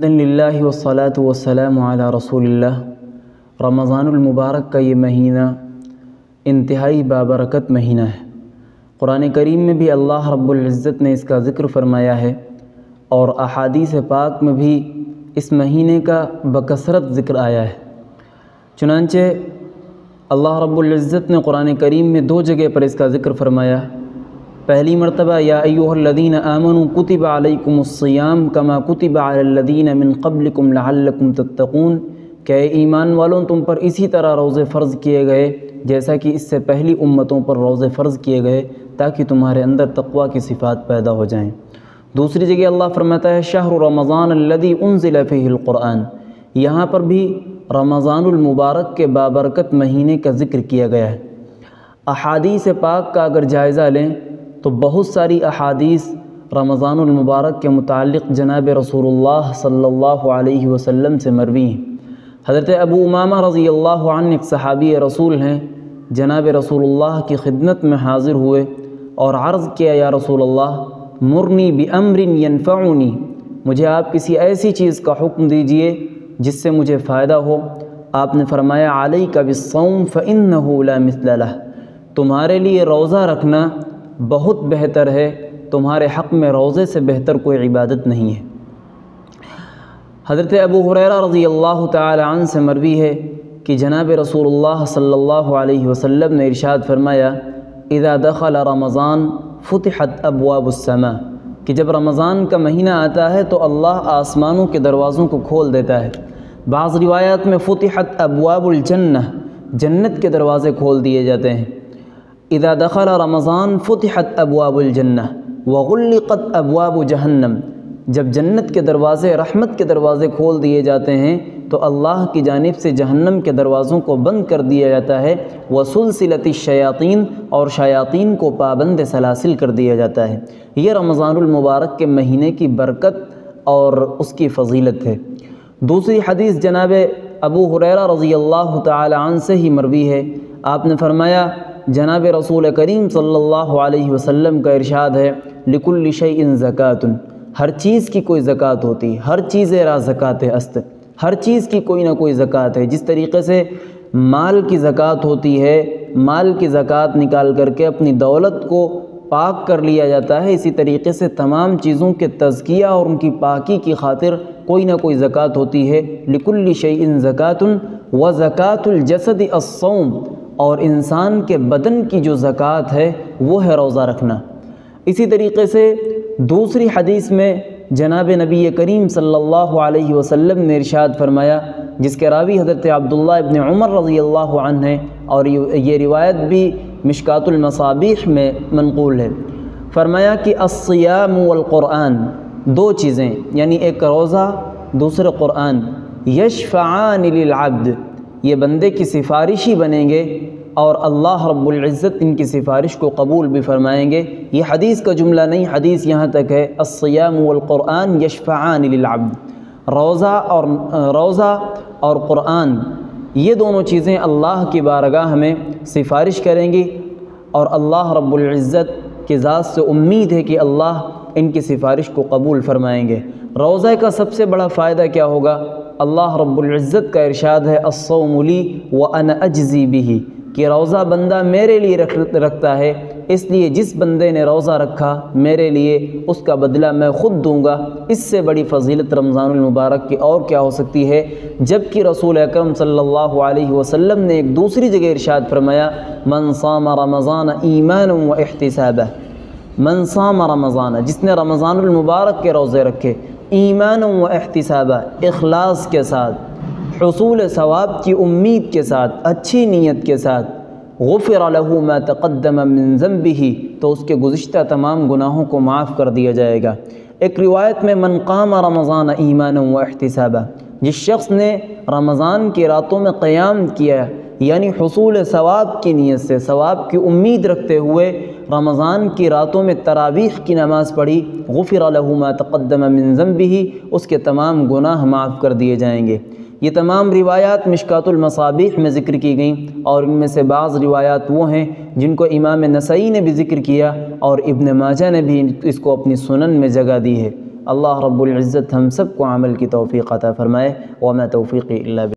الحمدللہ والصلاة والسلام علی رسول اللہ۔ رمضان المبارک کا یہ مہینہ انتہائی بابرکت مہینہ ہے۔ قرآن کریم میں بھی اللہ رب العزت نے اس کا ذکر فرمایا ہے اور احادیث پاک میں بھی اس مہینے کا بکثرت ذکر آیا ہے۔ چنانچہ اللہ رب العزت نے قرآن کریم میں 2 جگہ پر اس کا ذکر فرمایا۔ پہلی مرتبہ یا ایھا الذین آمنوا کتب علیکم الصیام کما کتب علی الذین من قبلکم لعلکم تتقون، کہ اے ایمان والوں تم پر اسی طرح روزے فرض کیے گئے جیسا کہ اس سے پہلی امتوں پر روزے فرض کیے گئے تاکہ تمہارے اندر تقوی کی صفات پیدا ہو جائیں۔ دوسری جگہ اللہ فرماتا ہے شہر رمضان الذی انزل فیہ القرآن، یہاں پر بھی رمضان المبارک کے بابرکت مہینے کا ذکر کیا گیا ہے۔ احادیث پاک کا اگر جائزہ لیں تو بہت ساری احادیث رمضان المبارک کے متعلق جناب رسول اللہ صلی اللہ علیہ وسلم سے مروی ہیں۔ حضرت ابو امامہ رضی اللہ عنہ ایک صحابی رسول ہیں، جناب رسول اللہ کی خدمت میں حاضر ہوئے اور عرض کیا یا رسول اللہ مرنی بامر ینفعنی، مجھے آپ کسی ایسی چیز کا حکم دیجئے جس سے مجھے فائدہ ہو۔ آپ نے فرمایا علیک بالصوم فانہ لا مثل لہ، تمہارے لیے روزہ رکھنا بہت بہتر ہے، تمہارے حق میں روزے سے بہتر کوئی عبادت نہیں ہے۔ حضرت ابو ہریرہ رضی اللہ تعالی عنہ سے مروی ہے کہ جناب رسول اللہ صلی اللہ علیہ وسلم نے ارشاد فرمایا اذا دخل رمضان فتحت ابواب السماء، کہ جب رمضان کا مہینہ آتا ہے تو اللہ آسمانوں کے دروازوں کو کھول دیتا ہے۔ بعض روایات میں فتحت ابواب الجنہ، جنت کے دروازے کھول دیے جاتے ہیں۔ اذا دخل رمضان فتحت ابواب الجنہ وغلقت ابواب جہنم، جب جنت کے دروازے، رحمت کے دروازے کھول دیے جاتے ہیں تو اللہ کی جانب سے جہنم کے دروازوں کو بند کر دیا جاتا ہے۔ وسلسلت الشیاطین، اور شیاطین کو پابند سلاسل کر دیا جاتا ہے۔ یہ رمضان المبارک کے مہینے کی برکت اور اس کی فضیلت ہے۔ دوسری حدیث جناب ابو ہریرہ رضی اللہ تعالی عنہ سے ہی مروی ہے۔ آپ نے فرمایا جناب رسول کریم صلی اللہ علیہ وسلم کا ارشاد ہے لکل شیء زکاۃ، ہر چیز کی کوئی زکوٰۃ ہوتی ہے، ہر چیز را زکوٰۃ است، ہر چیز کی کوئی نہ کوئی زکوٰۃ ہے۔ جس طریقے سے مال کی زکوٰۃ ہوتی ہے، مال کی زکوٰۃ نکال کر کے اپنی دولت کو پاک کر لیا جاتا ہے، اسی طریقے سے تمام چیزوں کے تزکیہ اور ان کی پاکی کی خاطر کوئی نہ کوئی زکوٰۃ ہوتی ہے۔ لکل شیء زکاۃ وزکاۃ الجسد الصوم، اور انسان کے بدن کی جو زکوٰۃ ہے وہ ہے روزہ رکھنا۔ اسی طریقے سے دوسری حدیث میں جناب نبی کریم صلی اللہ علیہ وسلم نے ارشاد فرمایا، جس کے راوی حضرت عبداللہ ابن عمر رضی اللہ عنہ ہیں اور یہ روایت بھی مشکات المصابیح میں منقول ہے، فرمایا کہ الصیام والقرآن، 2 چیزیں یعنی ایک روزہ دوسرے قرآن، یشفعان للعبد، یہ بندے کی سفارشی بنیں گے اور اللہ رب العزت ان کی سفارش کو قبول بھی فرمائیں گے۔ یہ حدیث کا جملہ نہیں، حدیث یہاں تک ہے الصیام والقرآن یشفعان للعبد، روزہ اور قرآن، یہ دونوں چیزیں اللہ کی بارگاہ میں سفارش کریں گی اور اللہ رب العزت کی ذات سے امید ہے کہ اللہ ان کی سفارش کو قبول فرمائیں گے۔ روزہ کا سب سے بڑا فائدہ کیا ہوگا؟ اللہ رب العزت کا ارشاد ہے الصوم لی وانا اجزی بہ، کہ روزہ بندہ میرے لیے رکھتا ہے، اس لیے جس بندے نے روزہ رکھا میرے لیے اس کا بدلہ میں خود دوں گا۔ اس سے بڑی فضیلت رمضان المبارک کی اور کیا ہو سکتی ہے؟ جبکہ رسول اکرم صلی اللہ علیہ وسلم نے ایک دوسری جگہ ارشاد فرمایا من صام رمضان ایمانا و احتسابا، من صام رمضان، جس نے رمضان المبارک کے روزے رکھے ایمانا و احتسابا، اخلاص کے ساتھ، حصول ثواب کی امید کے ساتھ، اچھی نیت کے ساتھ، غفر له ما تقدم من ذنبه، تو اس کے گزشتہ تمام گناہوں کو معاف کر دیا جائے گا۔ ایک روایت میں من قام رمضان ایمانا و احتسابا، جس شخص نے رمضان کی راتوں میں قیام کیا یعنی حصول ثواب کی نیت سے، ثواب کی امید رکھتے ہوئے رمضان کی راتوں میں تراویح کی نماز پڑھی، غفر له ما تقدم من ذنبه، اس کے تمام گناہ معاف کر دیے جائیں گے۔ یہ تمام روایات مشکات المصابیح میں ذکر کی گئیں اور ان میں سے بعض روایات وہ ہیں جن کو امام نسائی نے بھی ذکر کیا اور ابن ماجہ نے بھی اس کو اپنی سنن میں جگہ دی ہے۔ اللہ رب العزت ہم سب کو عمل کی توفیق عطا فرمائے۔ وما توفیقی الا باللہ۔